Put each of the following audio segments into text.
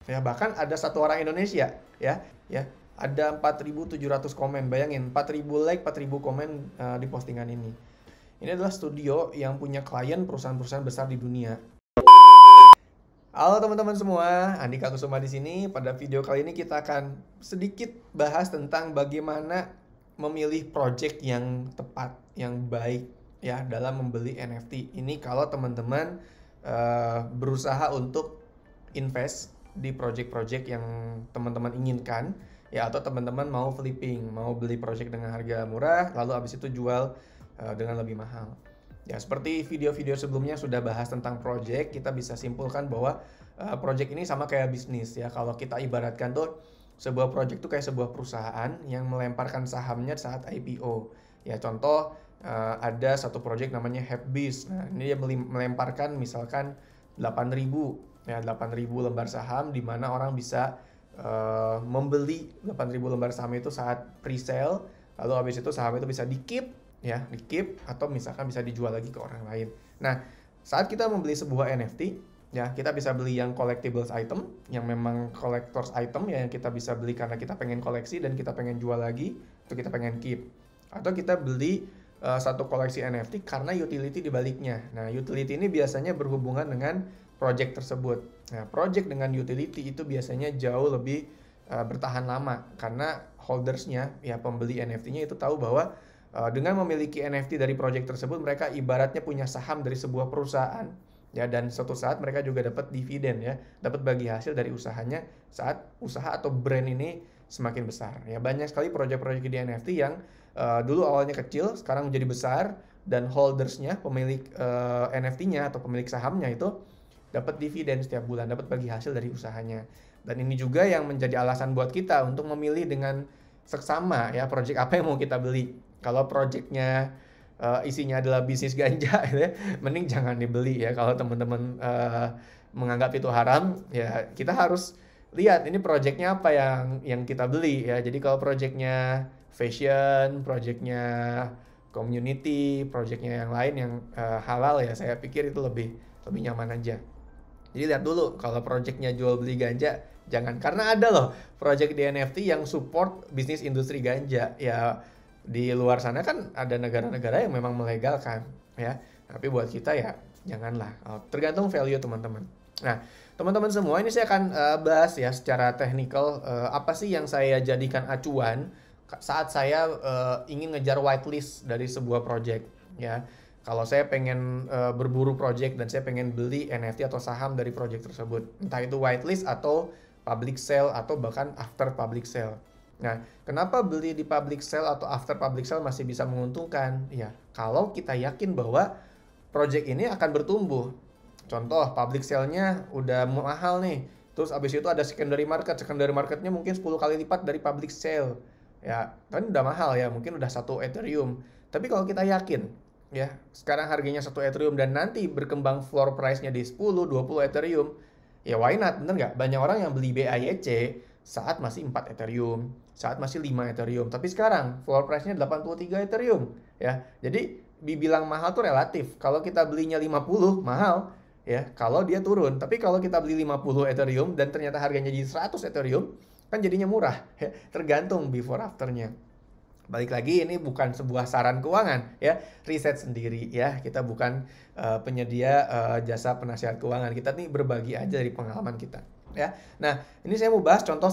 Ya, bahkan ada satu orang Indonesia, ya. Ada 4.700 komen. Bayangin, 4.000 like, 4.000 komen di postingan ini. Ini adalah studio yang punya klien perusahaan-perusahaan besar di dunia. Halo teman-teman semua, Andika Kusuma di sini. Pada video kali ini kita akan sedikit bahas tentang bagaimana memilih project yang tepat, yang baik ya dalam membeli NFT. Ini kalau teman-teman berusaha untuk invest di project-project yang teman-teman inginkan ya, atau teman-teman mau flipping, mau beli project dengan harga murah lalu habis itu jual dengan lebih mahal. Ya, seperti video-video sebelumnya sudah bahas tentang project, kita bisa simpulkan bahwa project ini sama kayak bisnis ya. Kalau kita ibaratkan tuh sebuah project itu kayak sebuah perusahaan yang melemparkan sahamnya saat IPO. Ya, contoh ada satu project namanya Hepbis. Nah, ini dia melemparkan misalkan 8.000 ya, 8.000 lembar saham di mana orang bisa membeli 8.000 lembar saham itu saat pre-sale, lalu habis itu saham itu bisa di-keep ya, di-keep atau misalkan bisa dijual lagi ke orang lain. Nah, saat kita membeli sebuah NFT ya, kita bisa beli yang collectibles item, yang memang collectors item ya, yang kita bisa beli karena kita pengen koleksi dan kita pengen jual lagi atau kita pengen keep. Atau kita beli satu koleksi NFT karena utility di baliknya. Nah, utility ini biasanya berhubungan dengan project tersebut. Nah, project dengan utility itu biasanya jauh lebih bertahan lama karena holdersnya ya, pembeli NFT-nya itu tahu bahwa dengan memiliki NFT dari project tersebut, mereka ibaratnya punya saham dari sebuah perusahaan ya, dan suatu saat mereka juga dapat dividen ya, dapat bagi hasil dari usahanya saat usaha atau brand ini semakin besar ya. Banyak sekali project-project di NFT yang dulu awalnya kecil sekarang menjadi besar, dan holdersnya, pemilik NFT-nya atau pemilik sahamnya itu dapat dividen setiap bulan, dapat bagi hasil dari usahanya. Dan ini juga yang menjadi alasan buat kita untuk memilih dengan seksama ya, project apa yang mau kita beli. Kalau projectnya isinya adalah bisnis ganja gitu ya, mending jangan dibeli ya. Kalau teman-teman menganggap itu haram ya, kita harus lihat ini projectnya apa yang kita beli ya. Jadi kalau projectnya fashion, projectnya community, projectnya yang lain yang halal ya, saya pikir itu lebih nyaman aja. Jadi lihat dulu, kalau projectnya jual beli ganja, jangan. Karena ada loh project di NFT yang support bisnis industri ganja. Ya, di luar sana kan ada negara-negara yang memang melegalkan ya. Tapi buat kita ya janganlah. Tergantung value teman-teman. Nah, teman-teman semua, ini saya akan bahas ya secara teknikal apa sih yang saya jadikan acuan saat saya ingin ngejar whitelist dari sebuah project ya. Kalau saya pengen berburu project dan saya pengen beli NFT atau saham dari project tersebut, entah itu whitelist atau public sale atau bahkan after public sale. Nah, kenapa beli di public sale atau after public sale masih bisa menguntungkan? Ya, kalau kita yakin bahwa project ini akan bertumbuh. Contoh, public sale-nya udah mahal nih. Terus abis itu ada secondary market. Secondary marketnya mungkin 10 kali lipat dari public sale. Ya, kan udah mahal ya, mungkin udah 1 Ethereum. Tapi kalau kita yakin, ya, sekarang harganya 1 Ethereum dan nanti berkembang floor price-nya di 10, 20 Ethereum, ya why not, bener nggak? Banyak orang yang beli BAYC saat masih 4 Ethereum, saat masih 5 Ethereum. Tapi sekarang floor price-nya 83 Ethereum, ya. Jadi dibilang mahal tuh relatif. Kalau kita belinya 50, mahal, ya. Kalau dia turun. Tapi kalau kita beli 50 Ethereum dan ternyata harganya jadi 100 Ethereum, kan jadinya murah, ya. Tergantung before after-nya. Balik lagi, ini bukan sebuah saran keuangan ya, riset sendiri ya. Kita bukan penyedia jasa penasihat keuangan. Kita nih berbagi aja dari pengalaman kita ya. Nah, ini saya mau bahas contoh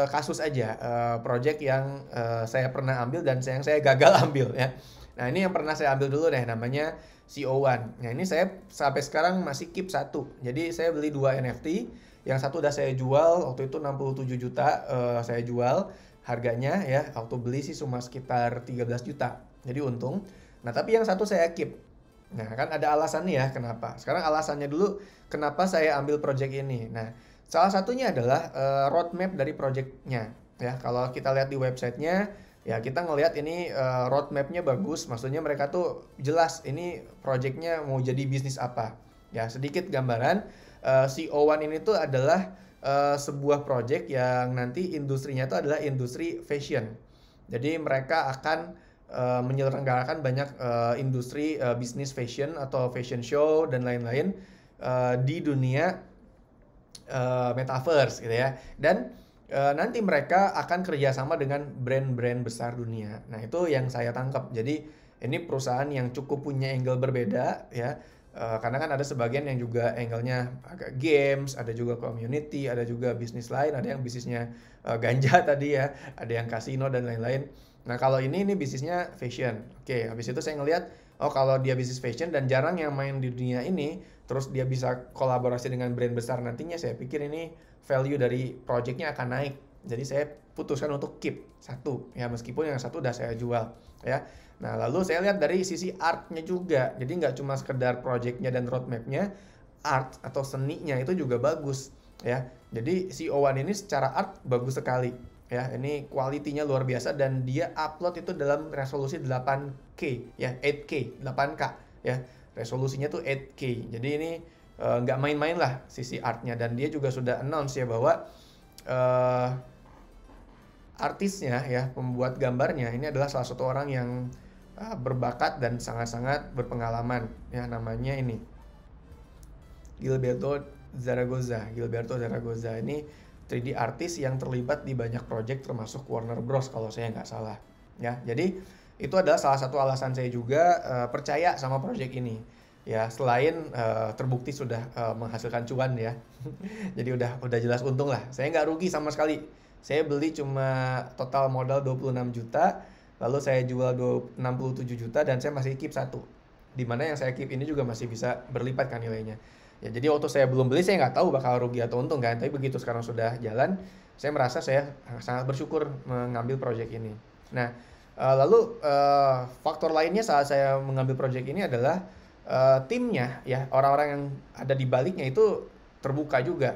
kasus aja, project yang saya pernah ambil dan yang saya gagal ambil ya. Nah, ini yang pernah saya ambil dulu deh, namanya CO1. Nah, ini saya sampai sekarang masih keep satu. Jadi saya beli 2 NFT, yang satu udah saya jual waktu itu 67 juta, saya jual harganya ya. Waktu beli sih cuma sekitar 13 juta, jadi untung. Nah, tapi yang satu saya keep. Nah, kan ada alasannya ya kenapa. Sekarang alasannya dulu kenapa saya ambil project ini. Nah, salah satunya adalah roadmap dari projectnya ya. Kalau kita lihat di websitenya ya, kita ngelihat ini roadmapnya bagus. Maksudnya mereka tuh jelas ini projectnya mau jadi bisnis apa ya. Sedikit gambaran, CO1 ini tuh adalah sebuah project yang nanti industrinya itu adalah industri fashion. Jadi mereka akan menyelenggarakan banyak industri bisnis fashion atau fashion show dan lain-lain di dunia metaverse gitu ya. Dan nanti mereka akan kerjasama dengan brand-brand besar dunia. Nah itu yang saya tangkap. Jadi ini perusahaan yang cukup punya angle berbeda ya. Karena kan ada sebagian yang juga angle-nya agak games, ada juga community, ada juga bisnis lain, ada yang bisnisnya ganja tadi ya, ada yang kasino dan lain-lain. Nah kalau ini bisnisnya fashion. Oke, habis itu saya ngelihat, oh kalau dia bisnis fashion dan jarang yang main di dunia ini, terus dia bisa kolaborasi dengan brand besar nantinya, saya pikir ini value dari projectnya akan naik. Jadi saya putuskan untuk keep satu, ya meskipun yang satu udah saya jual, ya. Nah, lalu saya lihat dari sisi artnya juga. Jadi nggak cuma sekedar projectnya dan roadmapnya, art atau seninya itu juga bagus, ya. Jadi si Owan ini secara art bagus sekali, ya. Ini kualitinya luar biasa dan dia upload itu dalam resolusi 8K, ya, 8K, 8K, ya. Resolusinya tuh 8K. Jadi ini nggak main-main lah sisi artnya, dan dia juga sudah announce ya bahwa artisnya ya, pembuat gambarnya ini adalah salah satu orang yang berbakat dan sangat-sangat berpengalaman ya, namanya ini Gilberto Zaragoza. Gilberto Zaragoza ini 3D artis yang terlibat di banyak project termasuk Warner Bros kalau saya nggak salah ya. Jadi itu adalah salah satu alasan saya juga percaya sama project ini ya, selain terbukti sudah menghasilkan cuan ya. Jadi udah jelas untung lah, saya nggak rugi sama sekali. Saya beli cuma total modal 26 juta, lalu saya jual 67 juta dan saya masih keep satu. Dimana yang saya keep ini juga masih bisa berlipat kan nilainya. Ya jadi waktu saya belum beli saya nggak tahu bakal rugi atau untung kan, tapi begitu sekarang sudah jalan, saya merasa saya sangat bersyukur mengambil project ini. Nah, lalu faktor lainnya saat saya mengambil project ini adalah timnya ya, orang-orang yang ada di baliknya itu terbuka juga.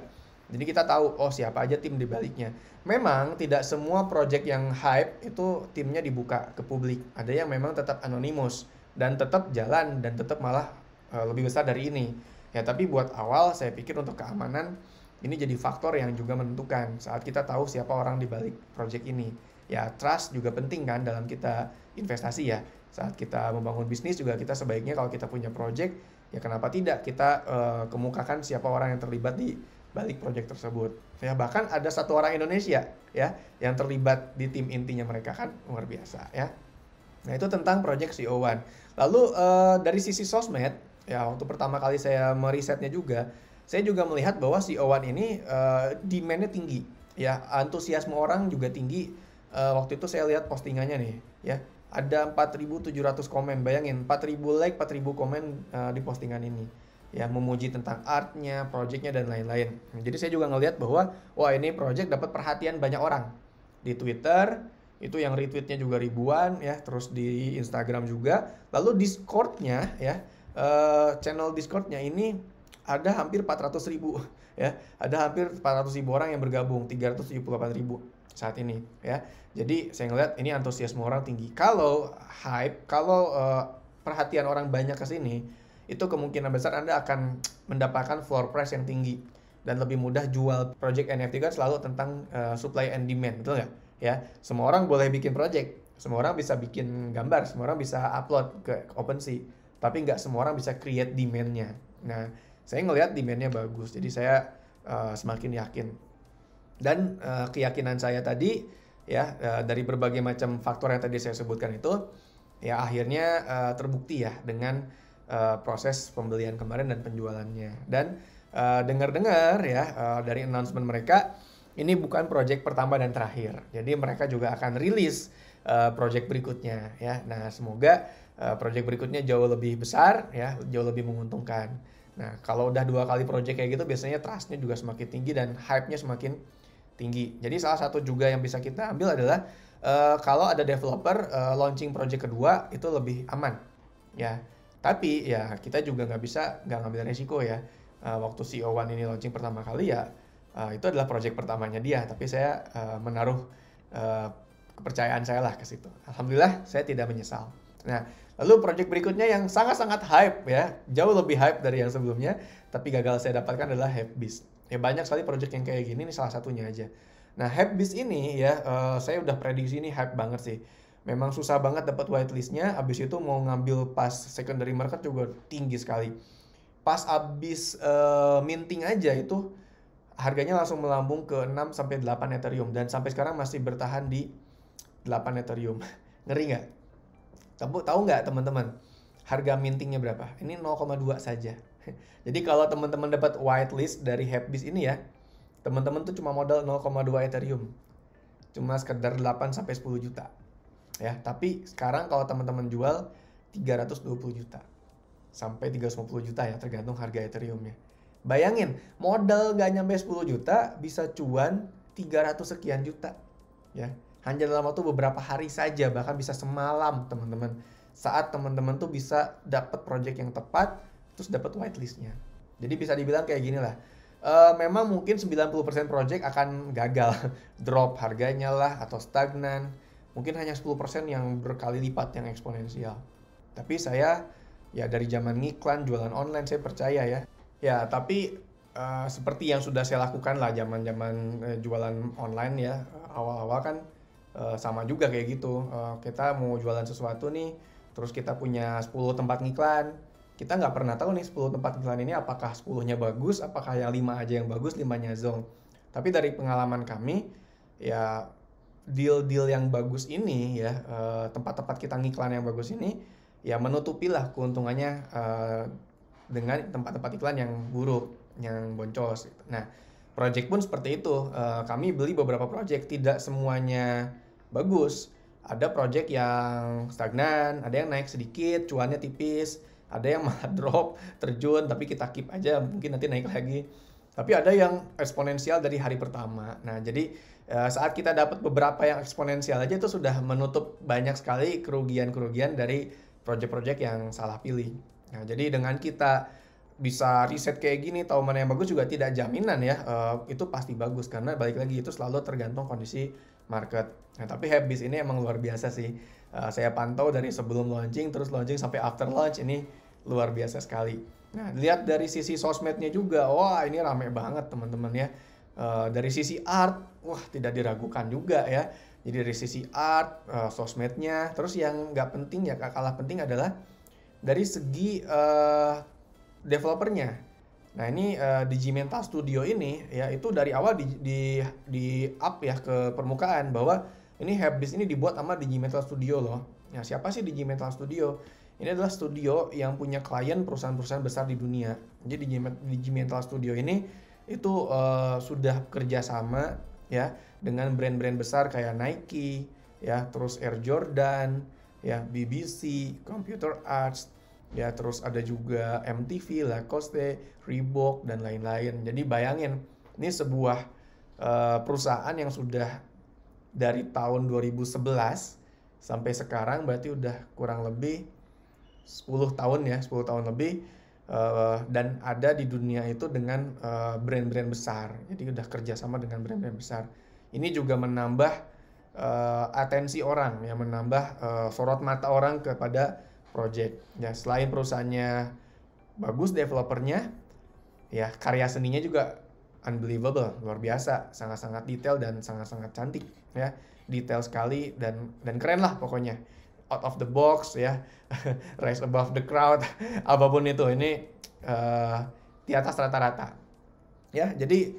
Jadi kita tahu oh siapa aja tim di baliknya. Memang tidak semua project yang hype itu timnya dibuka ke publik. Ada yang memang tetap anonimus dan tetap jalan dan tetap malah lebih besar dari ini. Ya tapi buat awal saya pikir untuk keamanan ini jadi faktor yang juga menentukan saat kita tahu siapa orang di balik project ini. Ya trust juga penting kan dalam kita investasi ya. Saat kita membangun bisnis juga kita sebaiknya kalau kita punya project, ya kenapa tidak kita kemukakan siapa orang yang terlibat di balik project tersebut. Ya bahkan ada satu orang Indonesia ya yang terlibat di tim intinya mereka, kan luar biasa ya. Nah itu tentang project CO1. Lalu dari sisi sosmed ya, waktu pertama kali saya merisetnya juga, saya juga melihat bahwa CO1 ini demand-nya tinggi ya, antusiasme orang juga tinggi. Waktu itu saya lihat postingannya nih ya, ada 4.700 komen, bayangin 4.000 like, 4.000 komen di postingan ini ya, memuji tentang artnya, projectnya dan lain-lain. Jadi saya juga ngelihat bahwa wah ini project dapat perhatian banyak orang di Twitter, itu yang retweetnya juga ribuan ya, terus di Instagram juga. Lalu Discordnya ya, channel Discordnya ini ada hampir 400.000 ya, ada hampir 400.000 orang yang bergabung, 378.000 saat ini ya. Jadi saya ngeliat ini antusiasme orang tinggi. Kalau hype, kalau perhatian orang banyak ke sini, itu kemungkinan besar Anda akan mendapatkan floor price yang tinggi dan lebih mudah jual. Project NFT kan selalu tentang supply and demand, betul nggak? Ya, semua orang boleh bikin project, semua orang bisa bikin gambar, semua orang bisa upload ke OpenSea, tapi nggak semua orang bisa create demand-nya. Nah, saya ngelihat demand-nya bagus, jadi saya semakin yakin. Dan keyakinan saya tadi ya, dari berbagai macam faktor yang tadi saya sebutkan itu ya akhirnya terbukti ya dengan proses pembelian kemarin dan penjualannya. Dan dengar-dengar ya dari announcement mereka, ini bukan project pertama dan terakhir. Jadi mereka juga akan rilis project berikutnya ya. Nah, semoga project berikutnya jauh lebih besar ya, jauh lebih menguntungkan. Nah, kalau udah 2 kali project kayak gitu biasanya trust-nya juga semakin tinggi dan hype-nya semakin tinggi. Jadi salah satu juga yang bisa kita ambil adalah kalau ada developer launching project kedua itu lebih aman ya. Tapi ya kita juga nggak ngambil resiko ya. Waktu CO1 ini launching pertama kali ya, itu adalah project pertamanya dia. Tapi saya menaruh kepercayaan saya lah ke situ. Alhamdulillah saya tidak menyesal. Nah, lalu project berikutnya yang sangat-sangat hype ya, jauh lebih hype dari yang sebelumnya, tapi gagal saya dapatkan adalah Hypebeast. Ya banyak sekali project yang kayak gini, ini salah satunya aja. Nah, Hypebeast ini ya, saya udah prediksi ini hype banget sih. Memang susah banget dapat whitelistnya, abis itu mau ngambil pas secondary market juga tinggi sekali. Pas abis minting aja itu harganya langsung melambung ke 6 sampai 8 Ethereum dan sampai sekarang masih bertahan di 8 Ethereum. Ngeri nggak? Tahu nggak teman-teman? Harga mintingnya berapa? Ini 0,2 saja. Jadi kalau teman-teman dapat whitelist dari Happybiz ini ya, teman-teman tuh cuma modal 0,2 Ethereum. Cuma sekedar 8 sampai 10 juta. Ya, tapi sekarang kalau teman-teman jual 320 juta sampai 350 juta ya, tergantung harga Ethereum-nya. Bayangin, modal nggak nyampe 10 juta bisa cuan 300 sekian juta. Ya, hanya dalam waktu beberapa hari saja, bahkan bisa semalam teman-teman. Saat teman-teman tuh bisa dapat project yang tepat, terus dapat whitelistnya. Jadi bisa dibilang kayak gini lah. Memang mungkin 90% project akan gagal, drop harganya lah atau stagnan. Mungkin hanya 10% yang berkali lipat yang eksponensial. Tapi saya ya dari zaman ngiklan, jualan online saya percaya ya. Ya, tapi seperti yang sudah saya lakukan lah zaman-zaman jualan online ya. Awal-awal kan sama juga kayak gitu. Kita mau jualan sesuatu nih, terus kita punya 10 tempat ngiklan. Kita nggak pernah tahu nih 10 tempat iklan ini apakah 10-nya bagus, apakah yang 5 aja yang bagus, 5-nya zonk. Tapi dari pengalaman kami, ya deal-deal yang bagus ini ya, tempat-tempat kita ngiklan yang bagus ini, ya menutupilah keuntungannya dengan tempat-tempat iklan yang buruk, yang boncos. Nah, project pun seperti itu. Kami beli beberapa project, tidak semuanya bagus. Ada project yang stagnan, ada yang naik sedikit, cuannya tipis. Ada yang malah drop, terjun, tapi kita keep aja, mungkin nanti naik lagi. Tapi ada yang eksponensial dari hari pertama. Nah, jadi saat kita dapat beberapa yang eksponensial aja itu sudah menutup banyak sekali kerugian-kerugian dari project-project yang salah pilih. Nah, jadi dengan kita bisa riset kayak gini, tahu mana yang bagus juga tidak jaminan ya, itu pasti bagus. Karena balik lagi itu selalu tergantung kondisi market. Nah, tapi Happybiz ini emang luar biasa sih. Saya pantau dari sebelum launching, terus launching sampai after launch, ini luar biasa sekali. Nah, lihat dari sisi sosmednya juga, wah ini rame banget teman-teman ya. Dari sisi art, wah tidak diragukan juga ya. Jadi dari sisi art, sosmednya, terus yang nggak penting ya, kalah penting adalah dari segi developernya. Nah ini Digimental Studio ini ya itu dari awal di up ya ke permukaan bahwa ini Happybiz ini dibuat sama Digimental Studio loh. Nah siapa sih Digimental Studio? Ini adalah studio yang punya klien perusahaan-perusahaan besar di dunia. Jadi Digimental Studio ini itu sudah kerjasama ya dengan brand-brand besar kayak Nike ya, terus Air Jordan ya, BBC, Computer Arts ya, terus ada juga MTV, Lacoste, Reebok dan lain-lain. Jadi bayangin ini sebuah perusahaan yang sudah dari tahun 2011 sampai sekarang berarti udah kurang lebih 10 tahun ya, 10 tahun lebih, dan ada di dunia itu dengan brand-brand besar. Jadi udah kerjasama dengan brand-brand besar. Ini juga menambah atensi orang, ya menambah sorot mata orang kepada project. Ya selain perusahaannya bagus, developernya, ya karya seninya juga unbelievable, luar biasa, sangat-sangat detail dan sangat-sangat cantik ya, detail sekali dan keren lah pokoknya, out of the box ya, rise above the crowd, apapun itu ini di atas rata-rata ya. Jadi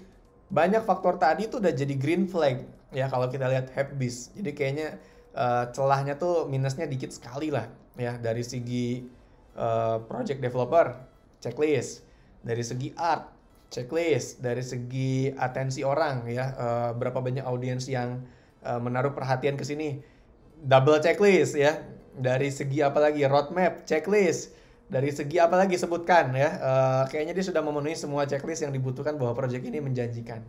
banyak faktor tadi tuh udah jadi green flag ya kalau kita lihat Happybiz. Jadi kayaknya celahnya tuh minusnya dikit sekali lah ya, dari segi project developer checklist, dari segi art checklist, dari segi atensi orang ya, berapa banyak audiens yang menaruh perhatian ke sini, double checklist ya. Dari segi apa lagi, roadmap checklist, dari segi apa lagi sebutkan ya, kayaknya dia sudah memenuhi semua checklist yang dibutuhkan bahwa project ini menjanjikan.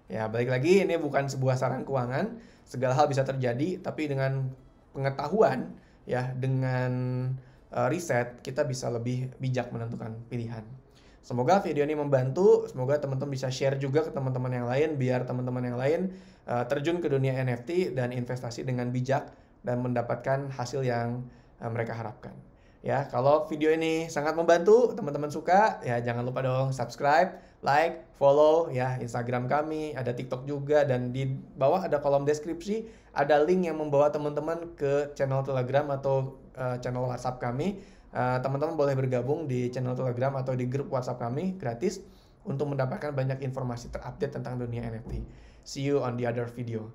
Ya balik lagi, ini bukan sebuah saran keuangan, segala hal bisa terjadi, tapi dengan pengetahuan ya, dengan riset, kita bisa lebih bijak menentukan pilihan. Semoga video ini membantu, semoga teman-teman bisa share juga ke teman-teman yang lain, biar teman-teman yang lain terjun ke dunia NFT dan investasi dengan bijak dan mendapatkan hasil yang mereka harapkan. Ya, kalau video ini sangat membantu, teman-teman suka, ya jangan lupa dong subscribe, like, follow ya Instagram kami, ada TikTok juga, dan di bawah ada kolom deskripsi, ada link yang membawa teman-teman ke channel Telegram atau channel WhatsApp kami. Teman-teman boleh bergabung di channel Telegram atau di grup WhatsApp kami gratis. untuk mendapatkan banyak informasi terupdate tentang dunia NFT. See you on the other video.